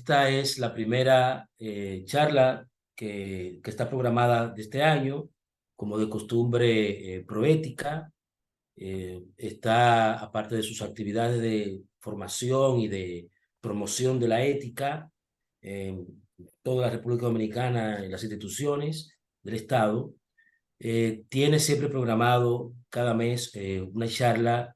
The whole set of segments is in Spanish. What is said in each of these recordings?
esta es la primera charla que está programada de este año, como de costumbre proética. Está, aparte de sus actividades de formación y de promoción de la ética, en toda la República Dominicana, en las instituciones del Estado, tiene siempre programado cada mes una charla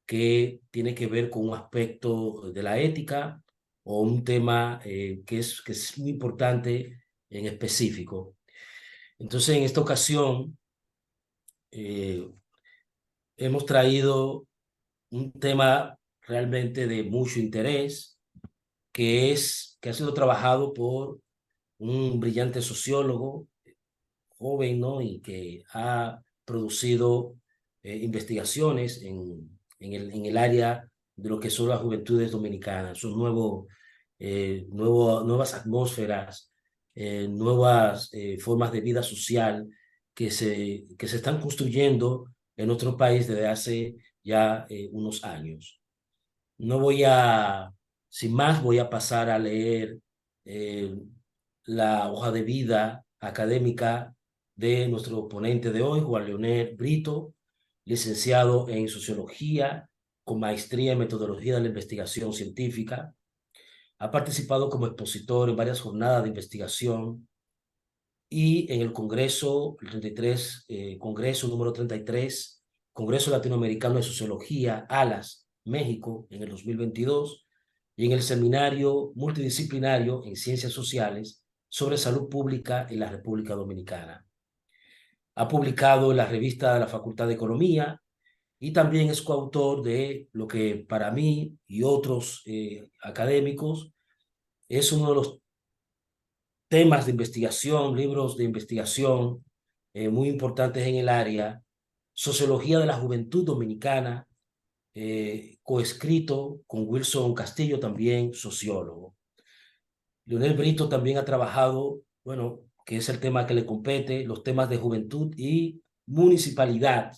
que tiene que ver con un aspecto de la ética o un tema que es muy importante en específico. Entonces, en esta ocasión, eh, hemos traído un tema realmente de mucho interés, que ha sido trabajado por un brillante sociólogo joven, ¿no? Y que ha producido investigaciones en el área de lo que son las juventudes dominicanas, sus nuevas atmósferas, nuevas formas de vida social que se están construyendo en nuestro país desde hace ya unos años. No voy a, Sin más, voy a pasar a leer eh, la hoja de vida académica de nuestro ponente de hoy, Juan Leonel Brito, licenciado en Sociología, con maestría en Metodología de la Investigación Científica. Ha participado como expositor en varias jornadas de investigación y en el Congreso, el 33, Congreso número 33, Congreso Latinoamericano de Sociología, ALAS, México, en el 2022, y en el Seminario Multidisciplinario en Ciencias Sociales sobre Salud Pública en la República Dominicana. Ha publicado en la revista de la Facultad de Economía y también es coautor de lo que para mí y otros académicos es uno de los temas de investigación, libros de investigación muy importantes en el área, Sociología de la Juventud Dominicana, coescrito con Wilson Castillo, también sociólogo. Leonel Brito también ha trabajado, bueno, que es el tema que le compete, los temas de juventud y municipalidad,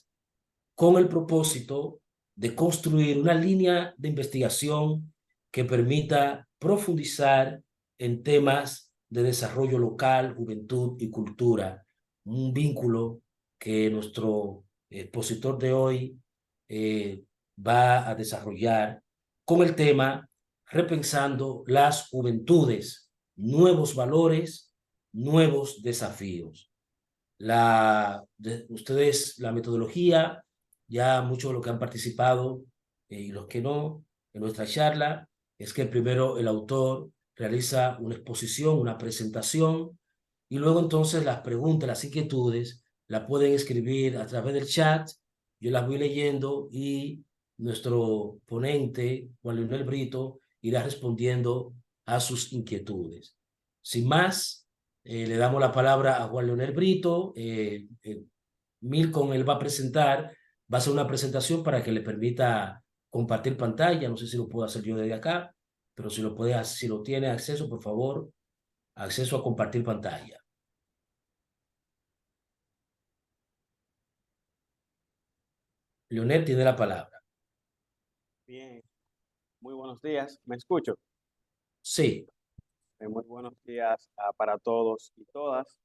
con el propósito de construir una línea de investigación que permita profundizar en temas de desarrollo local, juventud y cultura, un vínculo que nuestro expositor de hoy eh, va a desarrollar con el tema Repensando las Juventudes, nuevos valores, nuevos desafíos. La metodología, ya muchos de los que han participado y los que no, en nuestra charla, es que primero el autor realiza una exposición, una presentación, y luego entonces las preguntas, las inquietudes, las pueden escribir a través del chat, yo las voy leyendo y nuestro ponente, Juan Leonel Brito, irá respondiendo a sus inquietudes. Sin más, le damos la palabra a Juan Leonel Brito. Milton, él va a presentar, va a hacer una presentación para que le permita compartir pantalla. No sé si lo puedo hacer yo desde acá, pero si lo tiene acceso, por favor, acceso a compartir pantalla. Leonel tiene la palabra. Bien, muy buenos días. ¿Me escucho? Sí, Muy buenos días para todos y todas.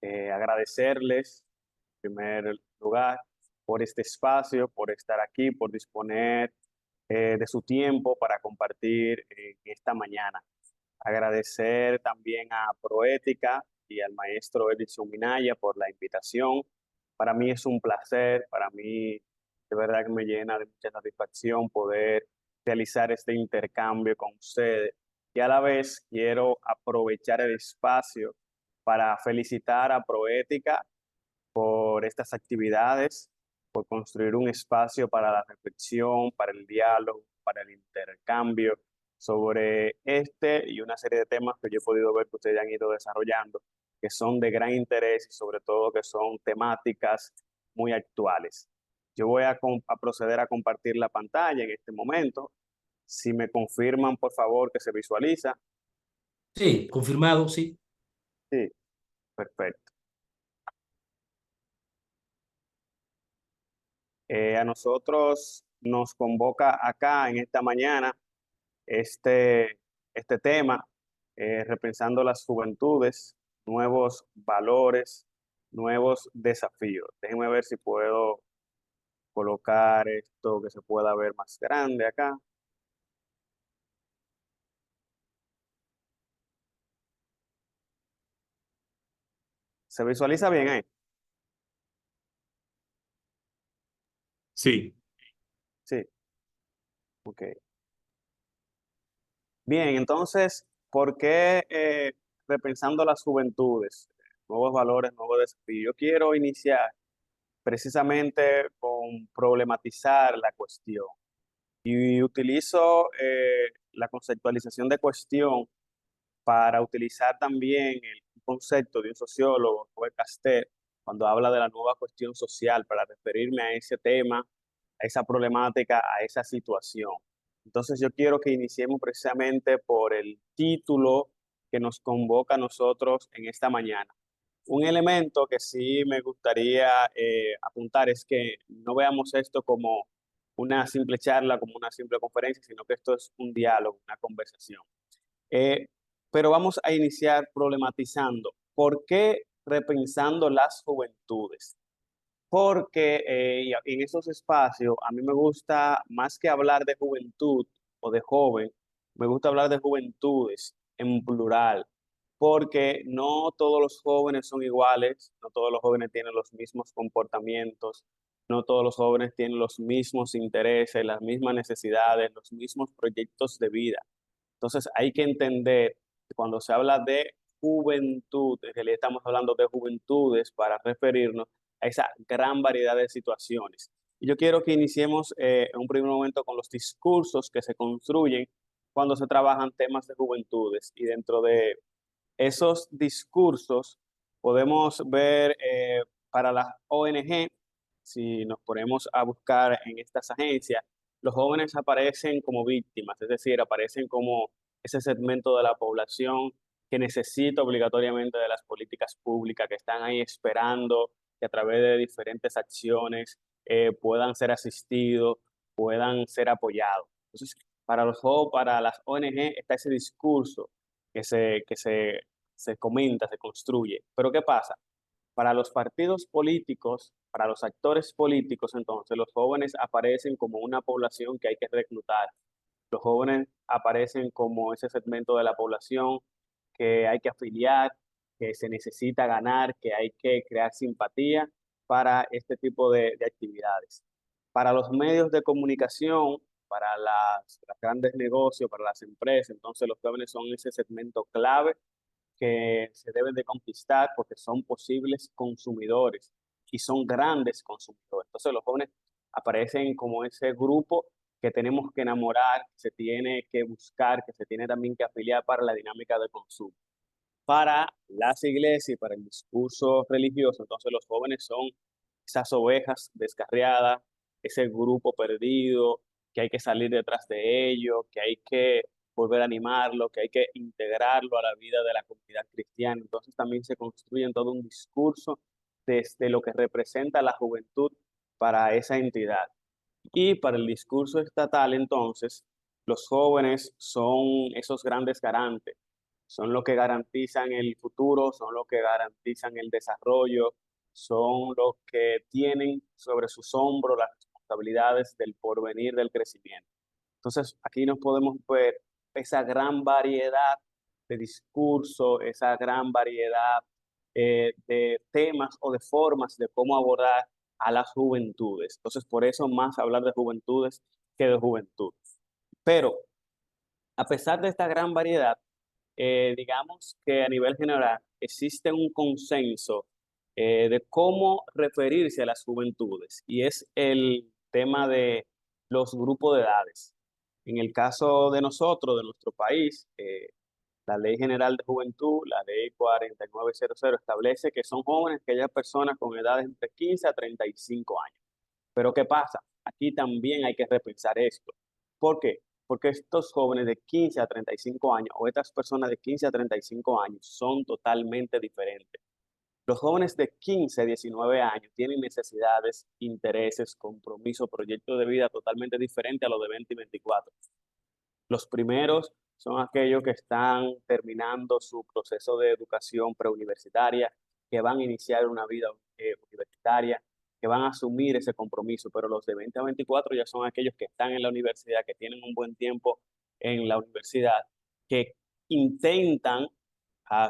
Agradecerles, en primer lugar, por este espacio, por estar aquí, por disponer de su tiempo para compartir esta mañana. Agradecer también a Proética y al maestro Edison Minaya por la invitación. Para mí es un placer, para mí de verdad que me llena de mucha satisfacción poder realizar este intercambio con ustedes. Y a la vez quiero aprovechar el espacio para felicitar a Proética por estas actividades, por construir un espacio para la reflexión, para el diálogo, para el intercambio sobre este y una serie de temas que yo he podido ver que ustedes han ido desarrollando, que son de gran interés y sobre todo que son temáticas muy actuales. Yo voy a proceder a compartir la pantalla en este momento. Si me confirman, por favor, que se visualiza. sí, confirmado, sí. Sí, perfecto. A nosotros nos convoca acá en esta mañana este tema repensando las juventudes, nuevos valores, nuevos desafíos. Déjenme ver si puedo colocar esto que se pueda ver más grande acá. ¿Se visualiza bien ahí? Sí, Sí, ok. Bien, entonces, ¿por qué repensando las juventudes? Nuevos valores, nuevos desafíos. Yo quiero iniciar precisamente con problematizar la cuestión y utilizo la conceptualización de cuestión para utilizar también el concepto de un sociólogo, Robert Castel, cuando habla de la nueva cuestión social, para referirme a ese tema, a esa problemática, a esa situación. Entonces yo quiero que iniciemos precisamente por el título que nos convoca a nosotros en esta mañana. Un elemento que sí me gustaría apuntar es que no veamos esto como una simple charla, como una simple conferencia, sino que esto es un diálogo, una conversación. Eh, pero vamos a iniciar problematizando por qué repensando las juventudes. Porque en esos espacios a mí me gusta, más que hablar de juventud o de joven, me gusta hablar de juventudes en plural, porque no todos los jóvenes son iguales, no todos los jóvenes tienen los mismos comportamientos, no todos los jóvenes tienen los mismos intereses, las mismas necesidades, los mismos proyectos de vida. Entonces hay que entender que cuando se habla de juventud, en realidad estamos hablando de juventudes para referirnos a esa gran variedad de situaciones. Y yo quiero que iniciemos en un primer momento con los discursos que se construyen cuando se trabajan temas de juventudes. Y dentro de esos discursos podemos ver para las ONG, si nos ponemos a buscar en estas agencias, los jóvenes aparecen como víctimas, es decir, aparecen como ese segmento de la población que necesita obligatoriamente de las políticas públicas, que están ahí esperando que a través de diferentes acciones puedan ser asistidos, puedan ser apoyados. Entonces, para los jóvenes, para las ONG está ese discurso que se comenta, se construye. Pero ¿qué pasa? Para los partidos políticos, para los actores políticos, entonces los jóvenes aparecen como una población que hay que reclutar. Los jóvenes aparecen como ese segmento de la población que hay que afiliar, que se necesita ganar, que hay que crear simpatía para este tipo de actividades. Para los medios de comunicación, para los grandes negocios, para las empresas, entonces los jóvenes son ese segmento clave que se deben de conquistar porque son posibles consumidores y son grandes consumidores. Entonces los jóvenes aparecen como ese grupo que tenemos que enamorar, que se tiene que buscar, que se tiene también que afiliar para la dinámica de consumo. Para las iglesias y para el discurso religioso, entonces los jóvenes son esas ovejas descarriadas, ese grupo perdido, que hay que salir detrás de ellos, que hay que volver a animarlo, que hay que integrarlo a la vida de la comunidad cristiana. Entonces también se construye todo un discurso desde lo que representa la juventud para esa entidad. Y para el discurso estatal, entonces, los jóvenes son esos grandes garantes, son los que garantizan el futuro, son los que garantizan el desarrollo, son los que tienen sobre sus hombros las responsabilidades del porvenir del crecimiento. Entonces, aquí nos podemos ver esa gran variedad de discurso, esa gran variedad de temas o de formas de cómo abordar a las juventudes. Entonces, por eso más hablar de juventudes que de juventud. Pero, a pesar de esta gran variedad, digamos que a nivel general existe un consenso de cómo referirse a las juventudes y es el tema de los grupos de edades. En el caso de nosotros, de nuestro país, la Ley General de Juventud, la Ley 4900, establece que son jóvenes aquellas personas con edades entre 15 a 35 años. Pero ¿qué pasa? Aquí también hay que repensar esto. ¿Por qué? Porque estos jóvenes de 15 a 35 años o estas personas de 15 a 35 años son totalmente diferentes. Los jóvenes de 15 a 19 años tienen necesidades, intereses, compromisos, proyectos de vida totalmente diferentes a los de 20 y 24. Los primeros son aquellos que están terminando su proceso de educación preuniversitaria, que van a iniciar una vida universitaria, que van a asumir ese compromiso, pero los de 20 a 24 ya son aquellos que están en la universidad, que tienen un buen tiempo en la universidad, que intentan,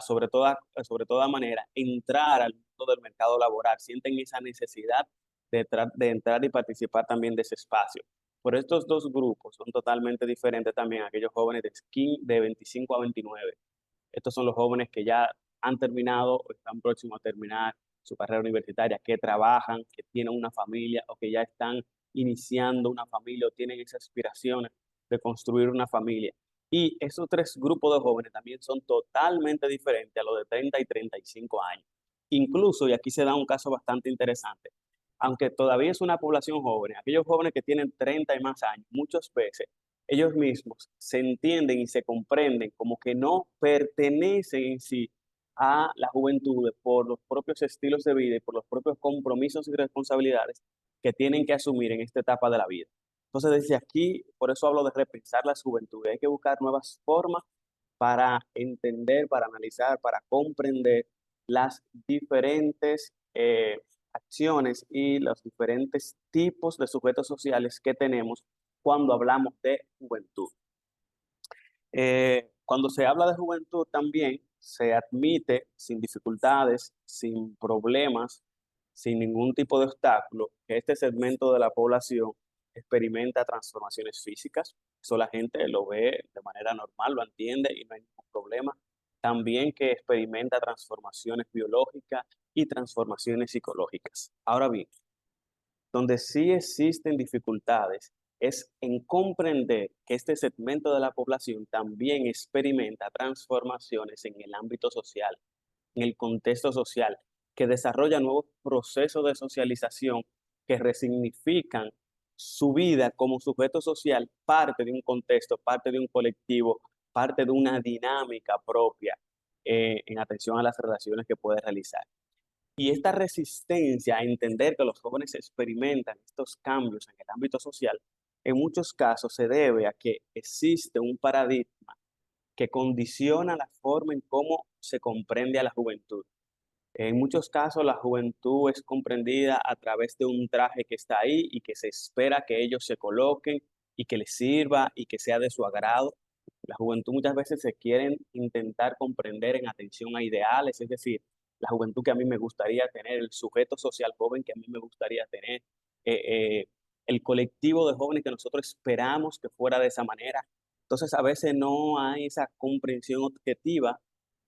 sobre toda manera, entrar al mundo del mercado laboral, sienten esa necesidad de entrar y participar también de ese espacio. Pero estos dos grupos son totalmente diferentes también, aquellos jóvenes de 25 a 29. Estos son los jóvenes que ya han terminado o están próximos a terminar su carrera universitaria, que trabajan, que tienen una familia o que ya están iniciando una familia o tienen esas aspiraciones de construir una familia. Y esos tres grupos de jóvenes también son totalmente diferentes a los de 30 y 35 años. Incluso, y aquí se da un caso bastante interesante, aunque todavía es una población joven, aquellos jóvenes que tienen 30 y más años, muchas veces ellos mismos se entienden y se comprenden como que no pertenecen en sí a la juventud por los propios estilos de vida y por los propios compromisos y responsabilidades que tienen que asumir en esta etapa de la vida. Entonces, desde aquí, por eso hablo de repensar las juventudes. Hay que buscar nuevas formas para entender, para analizar, para comprender las diferentes acciones y los diferentes tipos de sujetos sociales que tenemos cuando hablamos de juventud. Cuando se habla de juventud también se admite sin dificultades, sin problemas, sin ningún tipo de obstáculo, que este segmento de la población experimenta transformaciones físicas. Eso la gente lo ve de manera normal, lo entiende y no hay ningún problema. También que experimenta transformaciones biológicas y transformaciones psicológicas. Ahora bien, donde sí existen dificultades es en comprender que este segmento de la población también experimenta transformaciones en el ámbito social, en el contexto social, que desarrolla nuevos procesos de socialización que resignifican su vida como sujeto social, parte de un contexto, parte de un colectivo, parte de una dinámica propia en atención a las relaciones que puede realizar. Y esta resistencia a entender que los jóvenes experimentan estos cambios en el ámbito social, en muchos casos se debe a que existe un paradigma que condiciona la forma en cómo se comprende a la juventud. En muchos casos la juventud es comprendida a través de un traje que está ahí y que se espera que ellos se coloquen y que les sirva y que sea de su agrado. La juventud muchas veces se quieren intentar comprender en atención a ideales, es decir, la juventud que a mí me gustaría tener, el sujeto social joven que a mí me gustaría tener, el colectivo de jóvenes que nosotros esperamos que fuera de esa manera. Entonces a veces no hay esa comprensión objetiva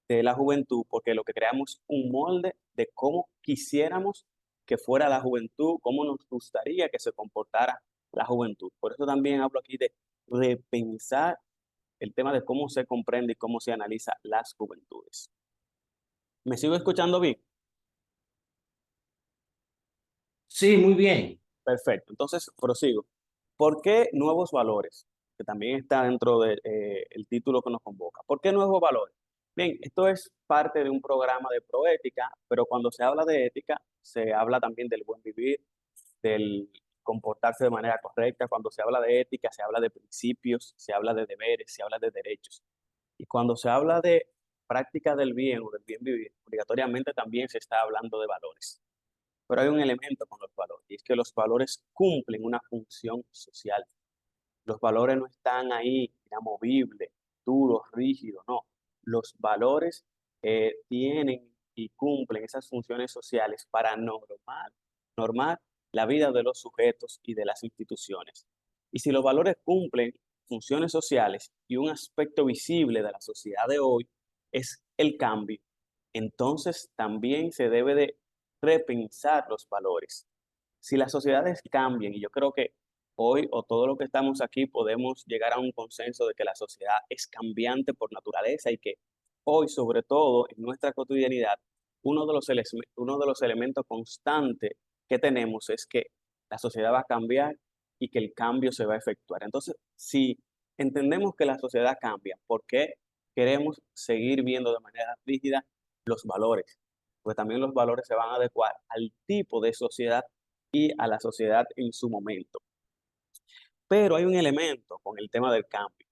de la juventud, porque lo que creamos es un molde de cómo quisiéramos que fuera la juventud, cómo nos gustaría que se comportara la juventud. Por eso también hablo aquí de repensar el tema de cómo se comprende y cómo se analiza las juventudes. ¿Me sigo escuchando bien? Sí, muy bien. Perfecto. Entonces, prosigo. ¿Por qué nuevos valores? Que también está dentro del título que nos convoca. ¿Por qué nuevos valores? Bien, esto es parte de un programa de proética, pero cuando se habla de ética, se habla también del buen vivir, del comportarse de manera correcta. Cuando se habla de ética, se habla de principios, se habla de deberes, se habla de derechos. Y cuando se habla de práctica del bien o del bien vivir, obligatoriamente también se está hablando de valores. Pero hay un elemento con los valores, y es que los valores cumplen una función social. Los valores no están ahí inamovibles, duros, rígidos, no. Los valores tienen y cumplen esas funciones sociales para normar la vida de los sujetos y de las instituciones. Y si los valores cumplen funciones sociales y un aspecto visible de la sociedad de hoy es el cambio, entonces también se debe de repensar los valores. Si las sociedades cambian, y yo creo que hoy o todo lo que estamos aquí podemos llegar a un consenso de que la sociedad es cambiante por naturaleza y que hoy, sobre todo en nuestra cotidianidad, uno de los elementos constantes que tenemos es que la sociedad va a cambiar y que el cambio se va a efectuar. Entonces, si entendemos que la sociedad cambia, ¿por qué queremos seguir viendo de manera rígida los valores? Pues también los valores se van a adecuar al tipo de sociedad y a la sociedad en su momento. Pero hay un elemento con el tema del cambio.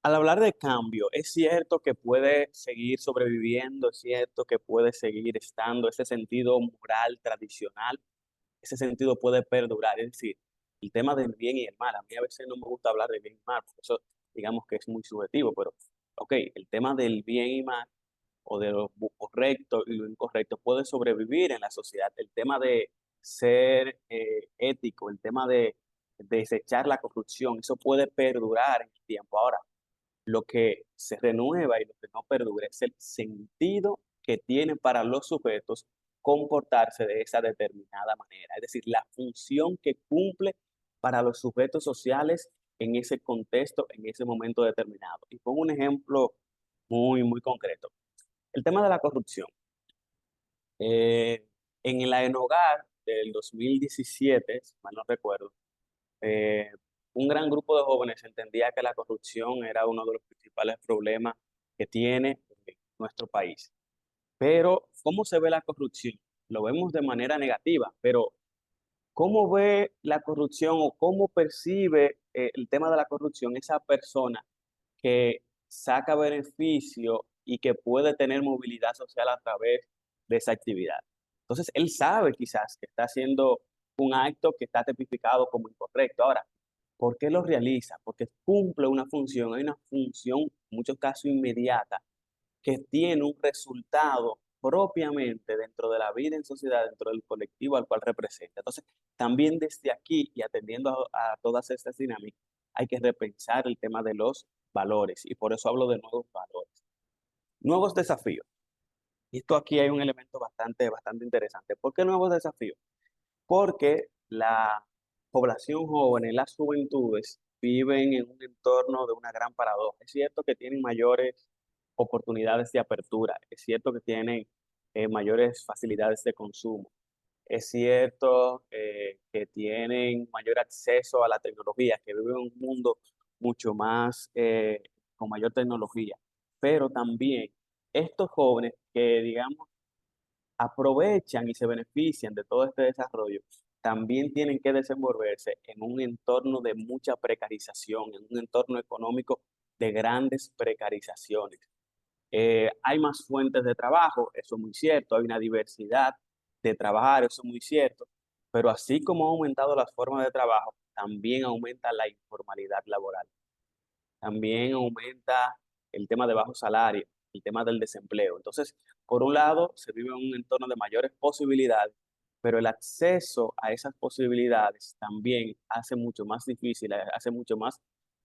al hablar de cambio, es cierto que puede seguir sobreviviendo, es cierto que puede seguir estando ese sentido moral tradicional, ese sentido puede perdurar. Es decir, el tema del bien y el mal, a mí a veces no me gusta hablar de bien y mal, porque eso digamos que es muy subjetivo, pero ok, el tema del bien y mal o de lo correcto y lo incorrecto puede sobrevivir en la sociedad. El tema de ser ético, el tema de desechar la corrupción, eso puede perdurar en el tiempo. Ahora, lo que se renueva y lo que no perdura es el sentido que tiene para los sujetos comportarse de esa determinada manera, es decir, la función que cumple para los sujetos sociales en ese contexto, en ese momento determinado. Y pongo un ejemplo muy concreto. El tema de la corrupción. En el Hogar del 2017, si mal no recuerdo, eh, un gran grupo de jóvenes entendía que la corrupción era uno de los principales problemas que tiene nuestro país. Pero, ¿cómo se ve la corrupción? Lo vemos de manera negativa, pero ¿cómo ve la corrupción o cómo percibe el tema de la corrupción esa persona que saca beneficio y que puede tener movilidad social a través de esa actividad? Entonces, él sabe quizás que está haciendo un acto que está tipificado como incorrecto. Ahora, ¿por qué lo realiza? Porque cumple una función, hay una función, en muchos casos inmediata, que tiene un resultado propiamente dentro de la vida en sociedad, dentro del colectivo al cual representa. Entonces, también desde aquí y atendiendo a todas estas dinámicas, hay que repensar el tema de los valores y por eso hablo de nuevos valores. Nuevos desafíos. Y esto aquí hay un elemento bastante interesante. ¿Por qué nuevos desafíos? Porque la población joven, las juventudes, viven en un entorno de una gran paradoja. Es cierto que tienen mayores oportunidades de apertura, es cierto que tienen mayores facilidades de consumo, es cierto que tienen mayor acceso a la tecnología, que viven en un mundo mucho más con mayor tecnología, pero también estos jóvenes que, digamos, aprovechan y se benefician de todo este desarrollo, también tienen que desenvolverse en un entorno de mucha precarización, en un entorno económico de grandes precarizaciones. Hay más fuentes de trabajo, eso es muy cierto, hay una diversidad de trabajar, eso es muy cierto, pero así como ha aumentado las formas de trabajo, también aumenta la informalidad laboral. También aumenta el tema de bajo salario, el tema del desempleo. Entonces, por un lado, se vive en un entorno de mayores posibilidades, pero el acceso a esas posibilidades también hace mucho más difícil, hace mucho más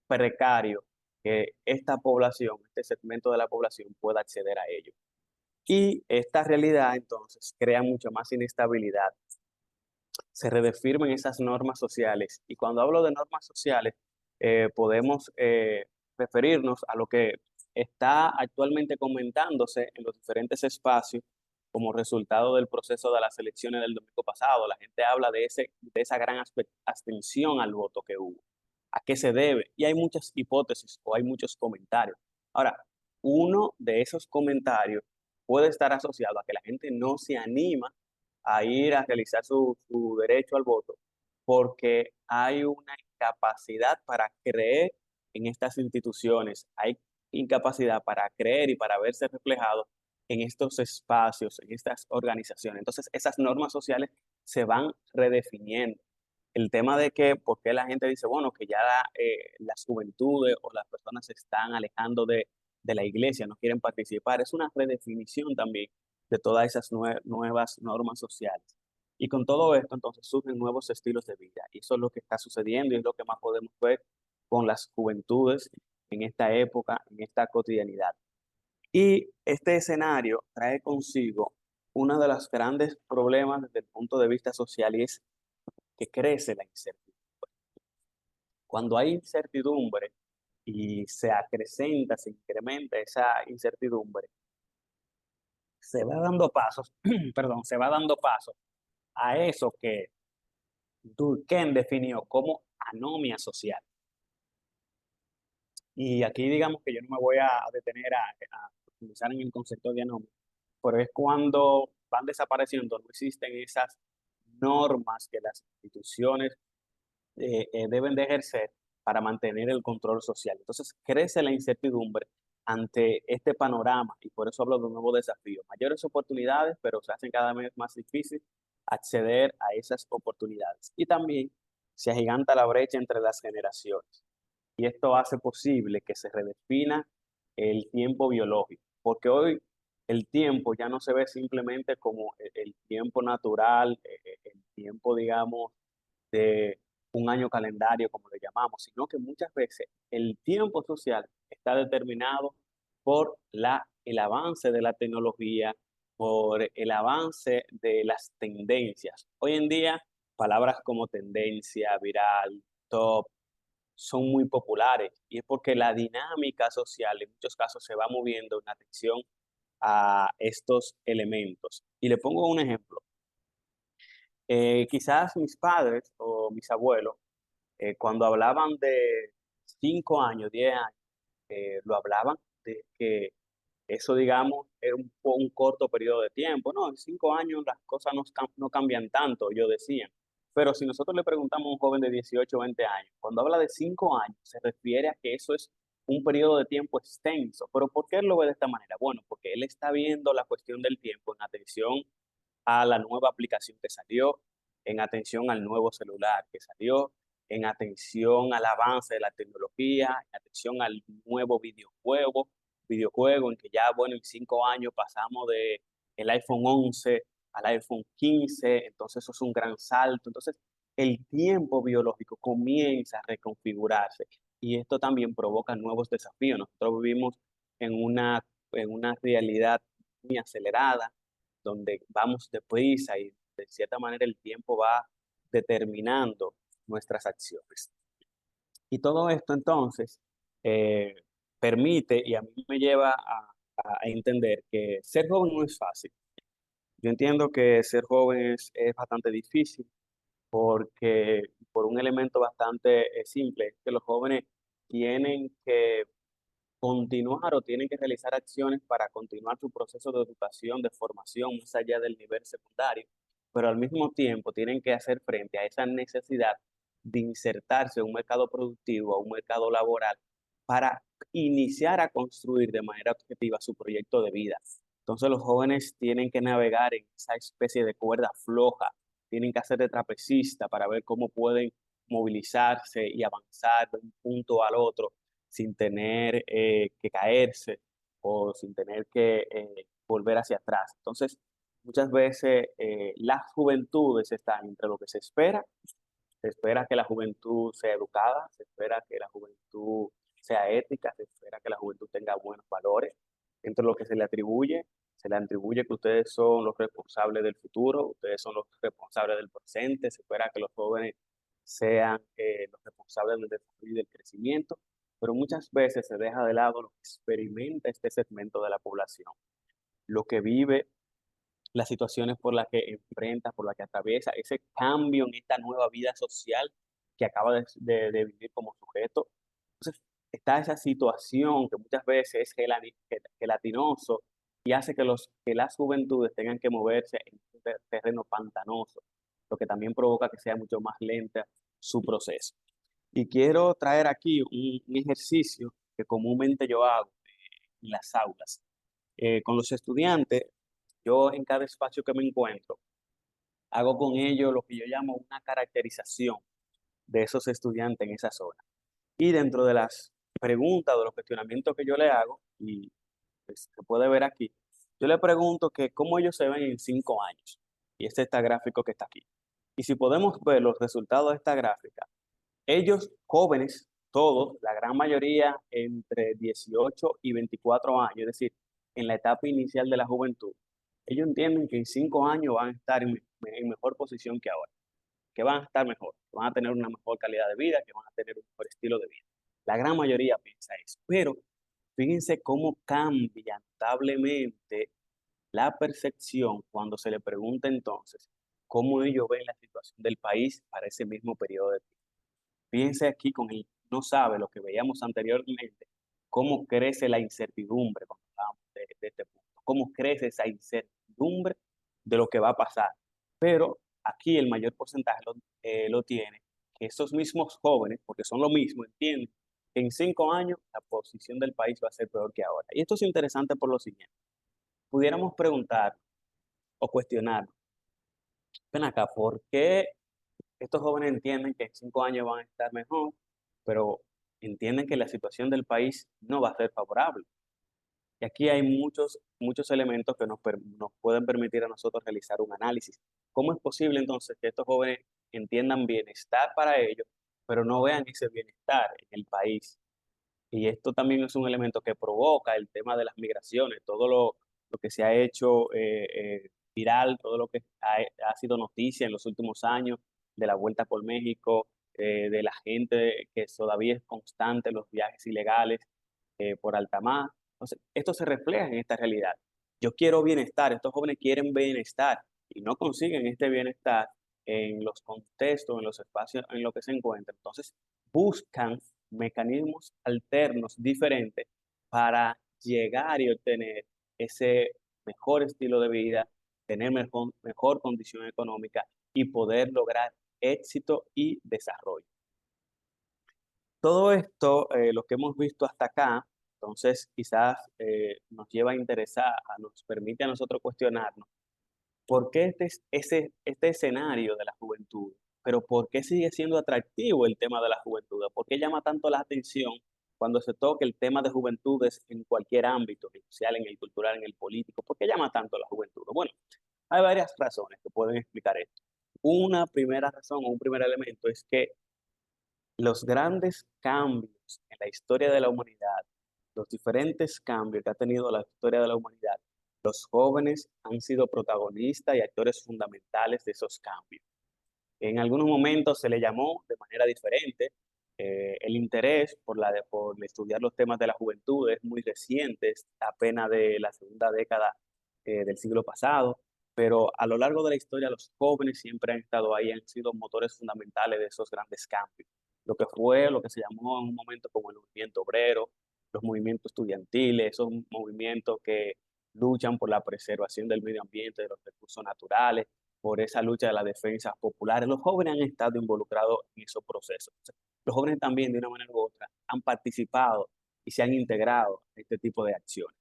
precario que esta población, este segmento de la población pueda acceder a ello. Y esta realidad entonces crea mucha más inestabilidad, se redefirmen esas normas sociales. Y cuando hablo de normas sociales, podemos referirnos a lo que está actualmente comentándose en los diferentes espacios como resultado del proceso de las elecciones del domingo pasado. La gente habla de esa gran abstención al voto que hubo. ¿A qué se debe? Y hay muchas hipótesis o hay muchos comentarios. Ahora, uno de esos comentarios puede estar asociado a que la gente no se anima a ir a realizar su derecho al voto, porque hay una incapacidad para creer en estas instituciones, hay incapacidad para creer y para verse reflejado en estos espacios, en estas organizaciones. Entonces, esas normas sociales se van redefiniendo. El tema de que, ¿por qué la gente dice, bueno, que ya las juventudes o las personas se están alejando de la iglesia, no quieren participar? Es una redefinición también de todas esas nuevas normas sociales. Y con todo esto, entonces, surgen nuevos estilos de vida. Y eso es lo que está sucediendo y es lo que más podemos ver con las juventudes en esta época, en esta cotidianidad. Y este escenario trae consigo uno de los grandes problemas desde el punto de vista social y es que crece la incertidumbre. Cuando hay incertidumbre y se acrecenta, se incrementa esa incertidumbre, se va dando pasos, perdón, se va dando paso a eso que Durkheim definió como anomia social. Y aquí digamos que yo no me voy a detener a profundizar en el concepto de anomia, pero es cuando van desapareciendo, no existen esas normas que las instituciones deben de ejercer para mantener el control social. Entonces crece la incertidumbre ante este panorama y por eso hablo de un nuevo desafío. Mayores oportunidades, pero se hacen cada vez más difícil acceder a esas oportunidades. Y también se agiganta la brecha entre las generaciones. Y esto hace posible que se redefina el tiempo biológico, porque hoy el tiempo ya no se ve simplemente como el tiempo natural, el tiempo, digamos, de un año calendario, como le llamamos, sino que muchas veces el tiempo social está determinado por el avance de la tecnología, por el avance de las tendencias. Hoy en día, palabras como tendencia, viral, top, son muy populares y es porque la dinámica social en muchos casos se va moviendo en atención a estos elementos. Y le pongo un ejemplo. Quizás mis padres o mis abuelos, cuando hablaban de 5 años, 10 años, lo hablaban de que eso, digamos, era un corto periodo de tiempo. No, en 5 años las cosas no cambian tanto, ellos decían. Pero si nosotros le preguntamos a un joven de 18 o 20 años, cuando habla de 5 años, se refiere a que eso es un periodo de tiempo extenso. ¿Pero por qué él lo ve de esta manera? Bueno, porque él está viendo la cuestión del tiempo en atención a la nueva aplicación que salió, en atención al nuevo celular que salió, en atención al avance de la tecnología, en atención al nuevo videojuego en que ya, bueno, en 5 años pasamos de el iPhone 11 al iPhone 15, entonces eso es un gran salto. Entonces, el tiempo biológico comienza a reconfigurarse y esto también provoca nuevos desafíos. Nosotros vivimos en una realidad muy acelerada, donde vamos deprisa y de cierta manera el tiempo va determinando nuestras acciones. Y todo esto entonces eh, permite y a mí me lleva a entender que ser joven no es fácil. Yo entiendo que ser joven es bastante difícil porque por un elemento bastante simple, es que los jóvenes tienen que continuar o tienen que realizar acciones para continuar su proceso de educación, de formación, más allá del nivel secundario, pero al mismo tiempo tienen que hacer frente a esa necesidad de insertarse en un mercado productivo, a un mercado laboral, para iniciar a construir de manera objetiva su proyecto de vida. Entonces los jóvenes tienen que navegar en esa especie de cuerda floja, tienen que hacer de trapecista para ver cómo pueden movilizarse y avanzar de un punto al otro sin tener que caerse o sin tener que volver hacia atrás. Entonces, muchas veces las juventudes están entre lo que se espera que la juventud sea educada, se espera que la juventud sea ética, se espera que la juventud tenga buenos valores, entre lo que se le atribuye que ustedes son los responsables del futuro, ustedes son los responsables del presente, se espera que los jóvenes sean los responsables del desarrollo y del crecimiento, pero muchas veces se deja de lado lo que experimenta este segmento de la población, lo que vive, las situaciones por las que enfrenta, por las que atraviesa, ese cambio en esta nueva vida social que acaba de vivir como sujeto. Entonces, está esa situación que muchas veces es gelatinoso y hace que las juventudes tengan que moverse en un terreno pantanoso, lo que también provoca que sea mucho más lenta su proceso. Y quiero traer aquí un ejercicio que comúnmente yo hago en las aulas. Con los estudiantes, yo en cada espacio que me encuentro, hago con ellos lo que yo llamo una caracterización de esos estudiantes en esa zona. Y dentro de las preguntas, de los cuestionamientos que yo le hago, y pues, se puede ver aquí, yo le pregunto que cómo ellos se ven en 5 años. Y este está gráfico que está aquí. Y si podemos ver los resultados de esta gráfica, ellos jóvenes, todos, la gran mayoría entre 18 y 24 años, es decir, en la etapa inicial de la juventud, ellos entienden que en 5 años van a estar en mejor posición que ahora, que van a estar mejor, que van a tener una mejor calidad de vida, que van a tener un mejor estilo de vida. La gran mayoría piensa eso, pero fíjense cómo cambia notablemente la percepción cuando se le pregunta entonces cómo ellos ven la situación del país para ese mismo periodo de tiempo. Fíjense aquí con el no sabe lo que veíamos anteriormente, cómo crece la incertidumbre cuando hablamos de este punto, cómo crece esa incertidumbre de lo que va a pasar. Pero aquí el mayor porcentaje lo tiene que esos mismos jóvenes, porque son lo mismo, entienden que en 5 años la posición del país va a ser peor que ahora. Y esto es interesante por lo siguiente. Pudiéramos preguntar o cuestionar, ven acá, ¿por qué estos jóvenes entienden que en 5 años van a estar mejor, pero entienden que la situación del país no va a ser favorable? Y aquí hay muchos elementos que nos pueden permitir a nosotros realizar un análisis. ¿Cómo es posible entonces que estos jóvenes entiendan bienestar para ellos, pero no vean ese bienestar en el país? Y esto también es un elemento que provoca el tema de las migraciones, todo lo que se ha hecho viral, todo lo que ha sido noticia en los últimos años, de la vuelta por México, de la gente que todavía es constante, los viajes ilegales por alta mar. Entonces, esto se refleja en esta realidad. Yo quiero bienestar, estos jóvenes quieren bienestar y no consiguen este bienestar en los contextos, en los espacios en los que se encuentran. Entonces, buscan mecanismos alternos diferentes para llegar y obtener ese mejor estilo de vida, tener mejor condición económica y poder lograr éxito y desarrollo. Todo esto, lo que hemos visto hasta acá, entonces quizás nos lleva a interesar, nos permite a nosotros cuestionarnos por qué este escenario de la juventud, pero por qué sigue siendo atractivo el tema de la juventud, por qué llama tanto la atención cuando se toca el tema de juventudes en cualquier ámbito, en el social, en el cultural, en el político, por qué llama tanto la juventud. Bueno, hay varias razones que pueden explicar esto. Una primera razón o un primer elemento es que los grandes cambios en la historia de la humanidad, los diferentes cambios que ha tenido la historia de la humanidad, los jóvenes han sido protagonistas y actores fundamentales de esos cambios. En algunos momentos se le llamó de manera diferente. El interés por estudiar los temas de la juventud es muy reciente, es apenas de la segunda década del siglo pasado, pero a lo largo de la historia los jóvenes siempre han estado ahí, han sido motores fundamentales de esos grandes cambios. Lo que se llamó en un momento como el movimiento obrero, los movimientos estudiantiles, esos movimientos que luchan por la preservación del medio ambiente, de los recursos naturales, por esa lucha de las defensas populares. Los jóvenes han estado involucrados en esos procesos. Los jóvenes también, de una manera u otra, han participado y se han integrado en este tipo de acciones.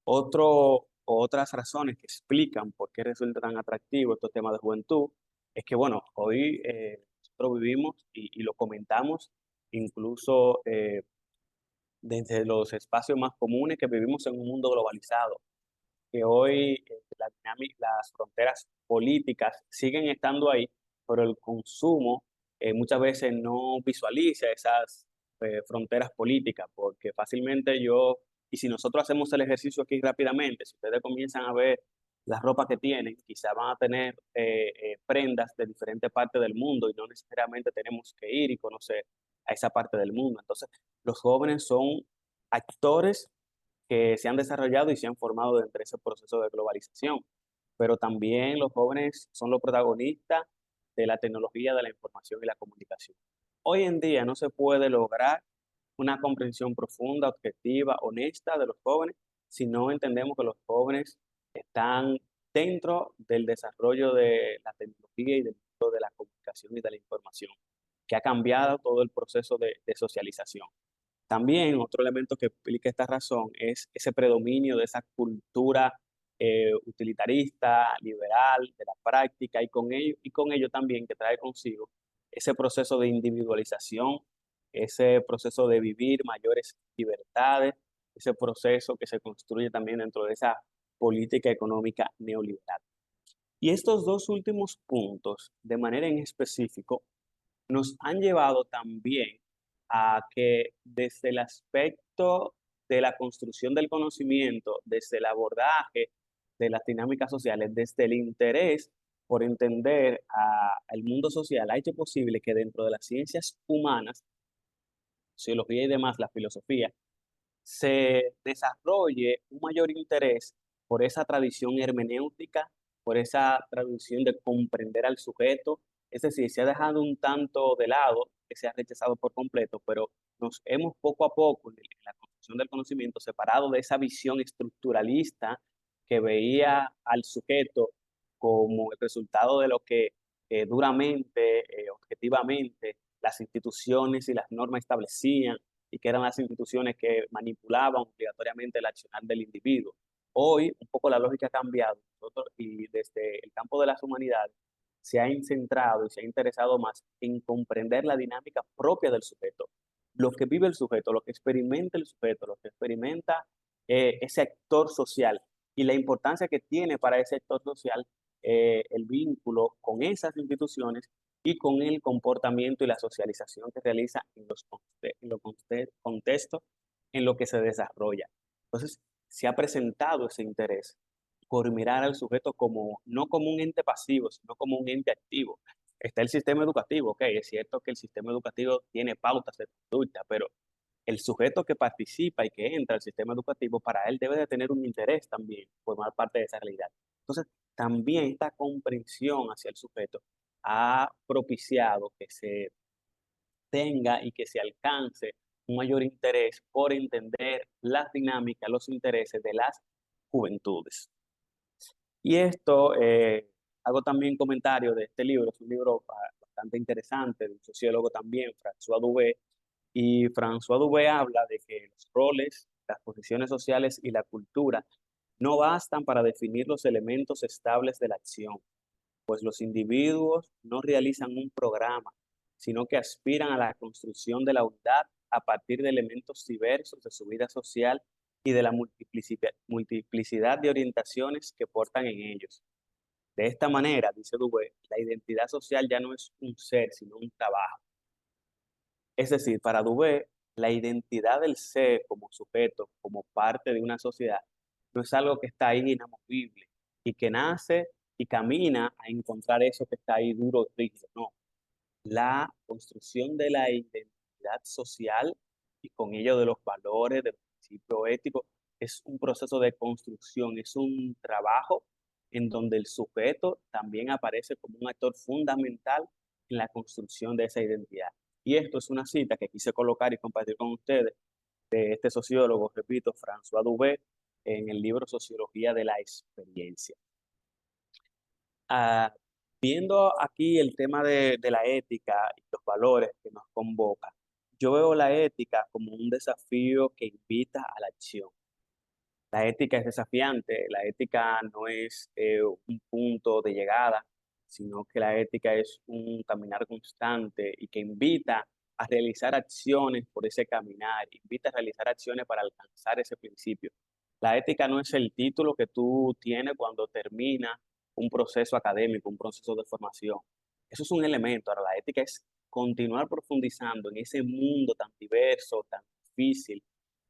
Otras razones que explican por qué resulta tan atractivo estos temas de juventud es que, bueno, hoy nosotros vivimos y lo comentamos incluso desde los espacios más comunes, que vivimos en un mundo globalizado, que hoy las fronteras políticas siguen estando ahí, pero el consumo muchas veces no visualiza esas fronteras políticas, porque fácilmente y si nosotros hacemos el ejercicio aquí rápidamente, si ustedes comienzan a ver las ropas que tienen, quizás van a tener prendas de diferentes partes del mundo y no necesariamente tenemos que ir y conocer a esa parte del mundo. Entonces, los jóvenes son actores que se han desarrollado y se han formado dentro de ese proceso de globalización. Pero también los jóvenes son los protagonistas de la tecnología de la información y la comunicación. Hoy en día no se puede lograr una comprensión profunda, objetiva, honesta de los jóvenes si no entendemos que los jóvenes están dentro del desarrollo de la tecnología y del mundo de la comunicación y de la información, que ha cambiado todo el proceso de socialización. También otro elemento que explica esta razón es ese predominio de esa cultura utilitarista, liberal, de la práctica, y con ello también que trae consigo ese proceso de individualización, ese proceso de vivir mayores libertades, ese proceso que se construye también dentro de esa política económica neoliberal. Y estos dos últimos puntos, de manera en específico, nos han llevado también a que desde el aspecto de la construcción del conocimiento, desde el abordaje de las dinámicas sociales, desde el interés por entender al mundo social, ha hecho posible que dentro de las ciencias humanas, sociología y demás, la filosofía, se desarrolle un mayor interés por esa tradición hermenéutica, por esa tradición de comprender al sujeto. Es decir, se ha dejado un tanto de lado, que se ha rechazado por completo, pero nos hemos poco a poco en la construcción del conocimiento separado de esa visión estructuralista que veía al sujeto como el resultado de lo que duramente, objetivamente, las instituciones y las normas establecían y que eran las instituciones que manipulaban obligatoriamente el accionar del individuo. Hoy, un poco la lógica ha cambiado y desde el campo de las humanidades se ha centrado y se ha interesado más en comprender la dinámica propia del sujeto, lo que vive el sujeto, lo que experimenta el sujeto, lo que experimenta ese actor social y la importancia que tiene para ese actor social el vínculo con esas instituciones y con el comportamiento y la socialización que realiza en los contextos en los que se desarrolla. Entonces, se ha presentado ese interés por mirar al sujeto como, no como un ente pasivo, sino como un ente activo. Está el sistema educativo, ok, es cierto que el sistema educativo tiene pautas de conducta, pero el sujeto que participa y que entra al sistema educativo, para él debe de tener un interés también, formar parte de esa realidad. Entonces, también esta comprensión hacia el sujeto ha propiciado que se tenga y que se alcance un mayor interés por entender las dinámicas, los intereses de las juventudes. Y esto, hago también comentario de este libro, es un libro bastante interesante, de un sociólogo también, François Dubé, y François Dubé habla de que los roles, las posiciones sociales y la cultura no bastan para definir los elementos estables de la acción, pues los individuos no realizan un programa, sino que aspiran a la construcción de la unidad a partir de elementos diversos de su vida social y de la multiplicidad de orientaciones que portan en ellos. De esta manera, dice Dubé, la identidad social ya no es un ser, sino un trabajo. Es decir, para Dubé, la identidad del ser como sujeto, como parte de una sociedad, no es algo que está ahí inamovible y que nace y camina a encontrar eso que está ahí duro, rígido. No, la construcción de la identidad social y con ello de los valores, del principio ético, es un proceso de construcción, es un trabajo en donde el sujeto también aparece como un actor fundamental en la construcción de esa identidad. Y esto es una cita que quise colocar y compartir con ustedes de este sociólogo, repito, François Dubé, en el libro Sociología de la Experiencia. Ah, viendo aquí el tema de la ética y los valores que nos convoca, yo veo la ética como un desafío que invita a la acción. La ética es desafiante, la ética no es un punto de llegada, sino que la ética es un caminar constante y que invita a realizar acciones por ese caminar, invita a realizar acciones para alcanzar ese principio. La ética no es el título que tú tienes cuando termina un proceso académico, un proceso de formación. Eso es un elemento. Ahora, la ética es continuar profundizando en ese mundo tan diverso, tan difícil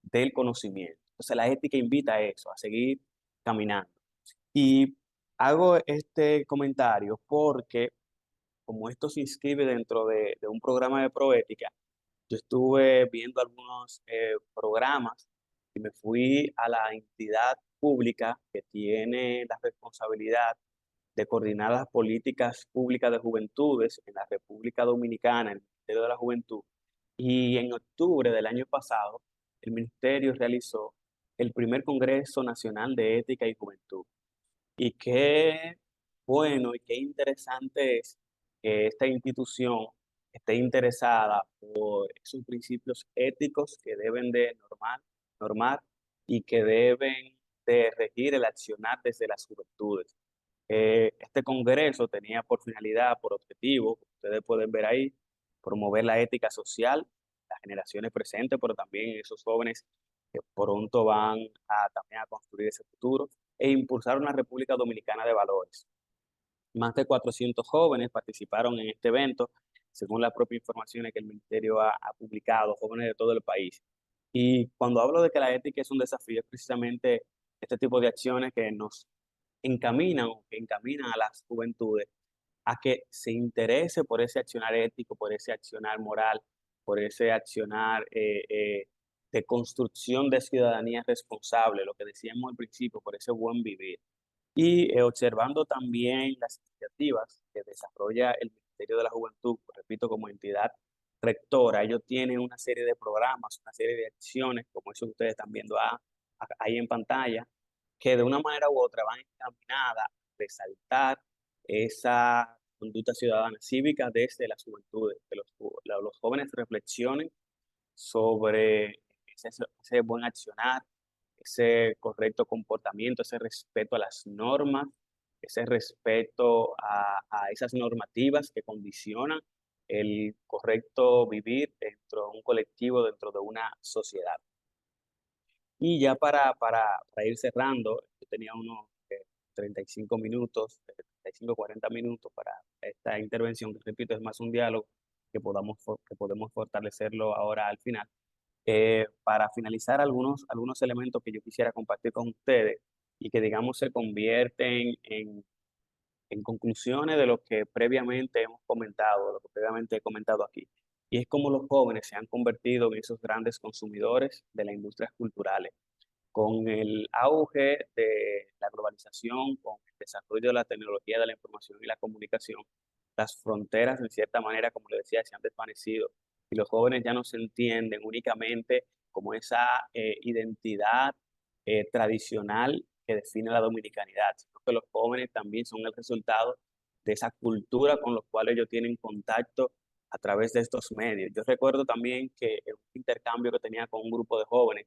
del conocimiento. Entonces la ética invita a eso, a seguir caminando. Y hago este comentario porque como esto se inscribe dentro de un programa de proética, yo estuve viendo algunos programas y me fui a la entidad pública que tiene la responsabilidad de coordinar las políticas públicas de juventudes en la República Dominicana, el Ministerio de la Juventud. Y en octubre del año pasado, el ministerio realizó el primer Congreso Nacional de Ética y Juventud. Y qué bueno y qué interesante es que esta institución esté interesada por esos principios éticos que deben de normar y que deben de regir el accionar desde las juventudes. Este congreso tenía por finalidad, por objetivo, como ustedes pueden ver ahí, promover la ética social, las generaciones presentes, pero también esos jóvenes que pronto van también a construir ese futuro, e impulsar una República Dominicana de valores. Más de 400 jóvenes participaron en este evento, según las propias informaciones que el Ministerio ha publicado, jóvenes de todo el país. Y cuando hablo de que la ética es un desafío, es precisamente este tipo de acciones que nos encaminan o que encaminan a las juventudes a que se interese por ese accionar ético, por ese accionar moral, por ese accionar de construcción de ciudadanía responsable, lo que decíamos al principio, por ese buen vivir. Y observando también las iniciativas que desarrolla el Ministerio de la Juventud, repito, como entidad rectora, ellos tienen una serie de programas, una serie de acciones, como eso que ustedes están viendo ahí en pantalla, que de una manera u otra van encaminadas a resaltar esa conducta ciudadana cívica desde las juventudes, que los jóvenes reflexionen sobre ese buen accionar, ese correcto comportamiento, ese respeto a las normas, ese respeto a esas normativas que condicionan el correcto vivir dentro de un colectivo, dentro de una sociedad. Y ya para ir cerrando, yo tenía unos 35 minutos, 35, 40 minutos para esta intervención, que repito, es más un diálogo que podemos fortalecerlo ahora al final. Para finalizar, algunos elementos que yo quisiera compartir con ustedes y que, digamos, se convierten en conclusiones de lo que previamente hemos comentado, lo que previamente he comentado aquí. Y es cómo los jóvenes se han convertido en esos grandes consumidores de las industrias culturales. Con el auge de la globalización, con el desarrollo de la tecnología de la información y la comunicación, las fronteras, en cierta manera, como le decía, se han desvanecido y los jóvenes ya no se entienden únicamente como esa identidad tradicional que define la dominicanidad, sino que los jóvenes también son el resultado de esa cultura con los cuales ellos tienen contacto a través de estos medios. Yo recuerdo también que en un intercambio que tenía con un grupo de jóvenes,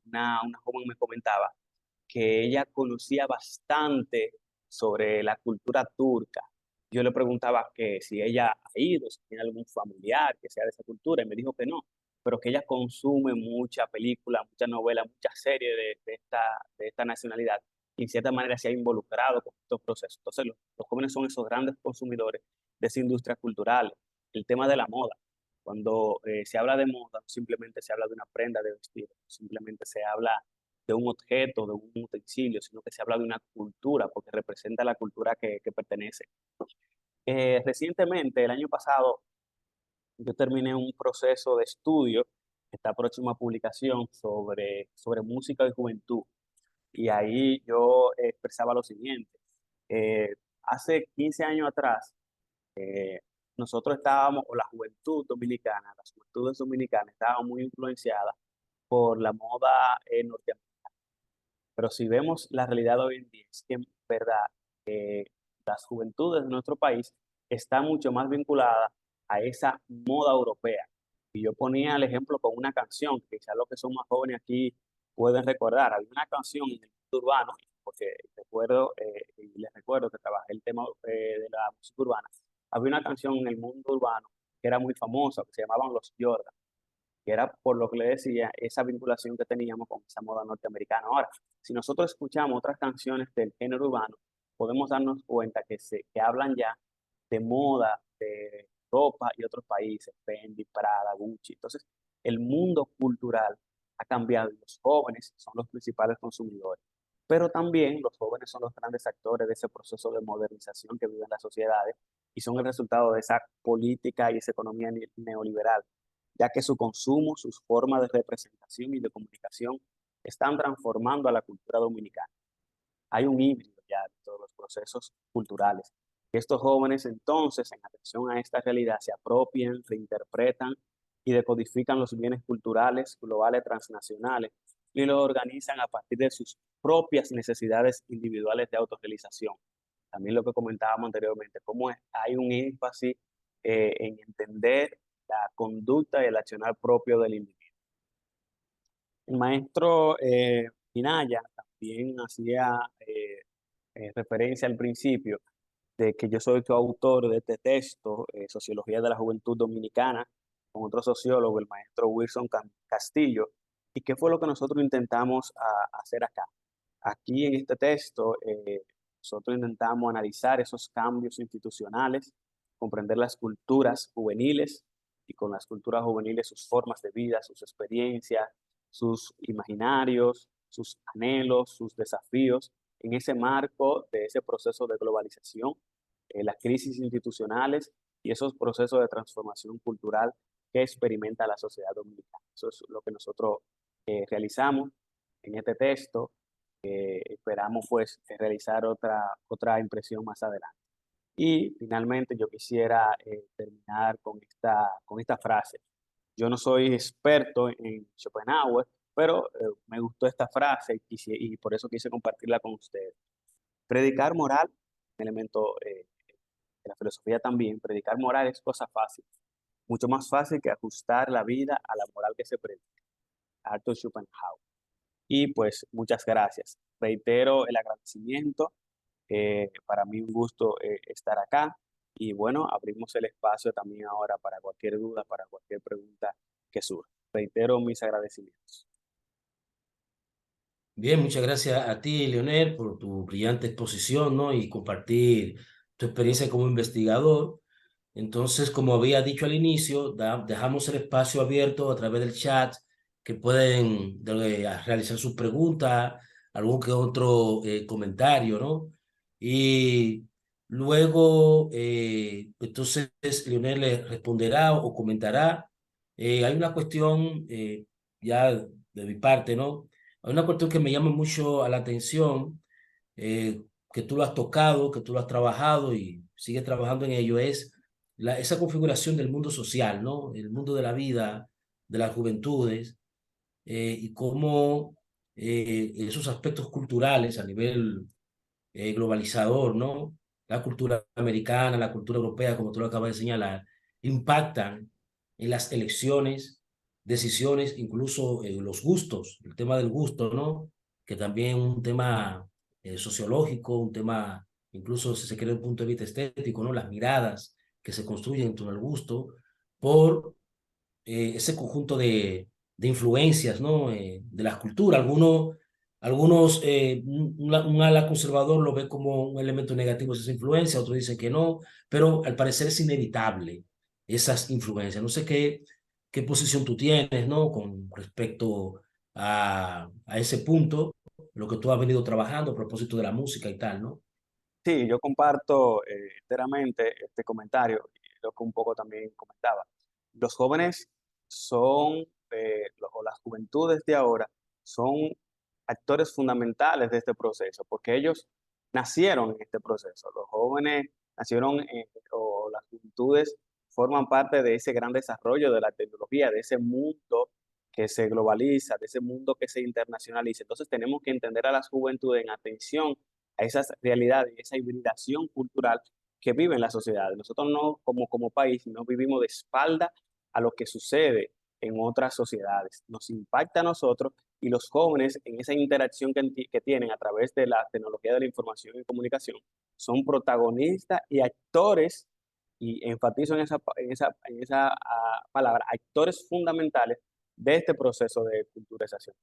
una joven me comentaba que ella conocía bastante sobre la cultura turca. Yo le preguntaba que si ella ha ido, si tiene algún familiar que sea de esa cultura, y me dijo que no, pero que ella consume mucha película, mucha novela, mucha serie de esta nacionalidad, y en cierta manera se ha involucrado con estos procesos. Entonces, los jóvenes son esos grandes consumidores de esa industria cultural. El tema de la moda. Cuando se habla de moda, no simplemente se habla de una prenda de vestir, simplemente se habla de un objeto, de un utensilio, sino que se habla de una cultura, porque representa la cultura que pertenece. Recientemente, el año pasado, yo terminé un proceso de estudio, que está próximo a publicación, sobre música y juventud. Y ahí yo expresaba lo siguiente. Hace 15 años atrás, nosotros estábamos, o la juventud dominicana, las juventudes dominicanas estaban muy influenciadas por la moda norteamericana. Pero si vemos la realidad de hoy en día, es que en verdad las juventudes de nuestro país están mucho más vinculadas a esa moda europea. Y yo ponía el ejemplo con una canción, que quizás los que son más jóvenes aquí pueden recordar. Había una canción en el mundo urbano, porque recuerdo, y les recuerdo que trabajé el tema de la música urbana. Había una canción en el mundo urbano que era muy famosa, que se llamaban Los Jordan, que era por lo que le decía, esa vinculación que teníamos con esa moda norteamericana. Ahora, si nosotros escuchamos otras canciones del género urbano, podemos darnos cuenta que hablan ya de moda, de ropa y otros países, Fendi, Prada, Gucci. Entonces, el mundo cultural ha cambiado y los jóvenes son los principales consumidores. Pero también los jóvenes son los grandes actores de ese proceso de modernización que viven las sociedades y son el resultado de esa política y esa economía neoliberal, ya que su consumo, sus formas de representación y de comunicación están transformando a la cultura dominicana. Hay un híbrido ya de todos los procesos culturales. Estos jóvenes entonces, en atención a esta realidad, se apropian, reinterpretan y decodifican los bienes culturales globales transnacionales y los organizan a partir de sus propias necesidades individuales de autorrealización. También lo que comentábamos anteriormente, cómo hay un énfasis en entender la conducta y el accionar propio del individuo. El maestro Minaya también hacía referencia al principio de que yo soy coautor de este texto, Sociología de la Juventud Dominicana, con otro sociólogo, el maestro Wilson Castillo. ¿Y qué fue lo que nosotros intentamos hacer acá? Aquí en este texto, nosotros intentamos analizar esos cambios institucionales, comprender las culturas juveniles y con las culturas juveniles sus formas de vida, sus experiencias, sus imaginarios, sus anhelos, sus desafíos, en ese marco de ese proceso de globalización, las crisis institucionales y esos procesos de transformación cultural que experimenta la sociedad dominicana. Eso es lo que nosotros realizamos en este texto. Esperamos pues realizar otra impresión más adelante. Y finalmente yo quisiera terminar con esta frase. Yo no soy experto en Schopenhauer, pero me gustó esta frase y por eso quise compartirla con ustedes. Predicar moral, un elemento de la filosofía también, predicar moral es cosa fácil, mucho más fácil que ajustar la vida a la moral que se predica. Arthur Schopenhauer. Y pues muchas gracias. Reitero el agradecimiento. Para mí un gusto estar acá. Y bueno, abrimos el espacio también ahora para cualquier duda, para cualquier pregunta que surja. Reitero mis agradecimientos. Bien, muchas gracias a ti, Leonel, por tu brillante exposición, ¿no? Y compartir tu experiencia como investigador. Entonces, como había dicho al inicio, dejamos el espacio abierto a través del chat que pueden realizar sus preguntas, algún que otro comentario, ¿no? Y luego, entonces, Leonel le responderá o comentará. Hay una cuestión ya de mi parte, ¿no? Hay una cuestión que me llama mucho a la atención, que tú lo has tocado, que tú lo has trabajado y sigues trabajando en ello, es esa configuración del mundo social, ¿no? El mundo de la vida, de las juventudes, y cómo esos aspectos culturales a nivel globalizador, ¿no? La cultura americana, la cultura europea, como tú lo acabas de señalar, impactan en las elecciones, decisiones, incluso los gustos, el tema del gusto, ¿no? Que también es un tema sociológico, un tema, incluso si se quiere desde un punto de vista estético, ¿no? Las miradas que se construyen en torno al gusto por ese conjunto de influencias, ¿no? De la cultura. Algunos un ala conservador lo ve como un elemento negativo esa influencia, otros dicen que no, pero al parecer es inevitable esas influencias. No sé qué posición tú tienes, ¿no? Con respecto a ese punto, lo que tú has venido trabajando a propósito de la música y tal, ¿no? Sí, yo comparto enteramente este comentario y lo que un poco también comentaba. Los jóvenes son, o las juventudes de ahora, son actores fundamentales de este proceso, porque ellos nacieron en este proceso. Los jóvenes nacieron, o las juventudes forman parte de ese gran desarrollo de la tecnología, de ese mundo que se globaliza, de ese mundo que se internacionaliza. Entonces tenemos que entender a las juventudes en atención a esas realidades y esa hibridación cultural que vive en la sociedad. Nosotros no, como país, no vivimos de espalda a lo que sucede en otras sociedades. Nos impacta a nosotros y los jóvenes en esa interacción que tienen a través de la tecnología de la información y comunicación son protagonistas y actores, y enfatizo en esa palabra, actores fundamentales de este proceso de culturización.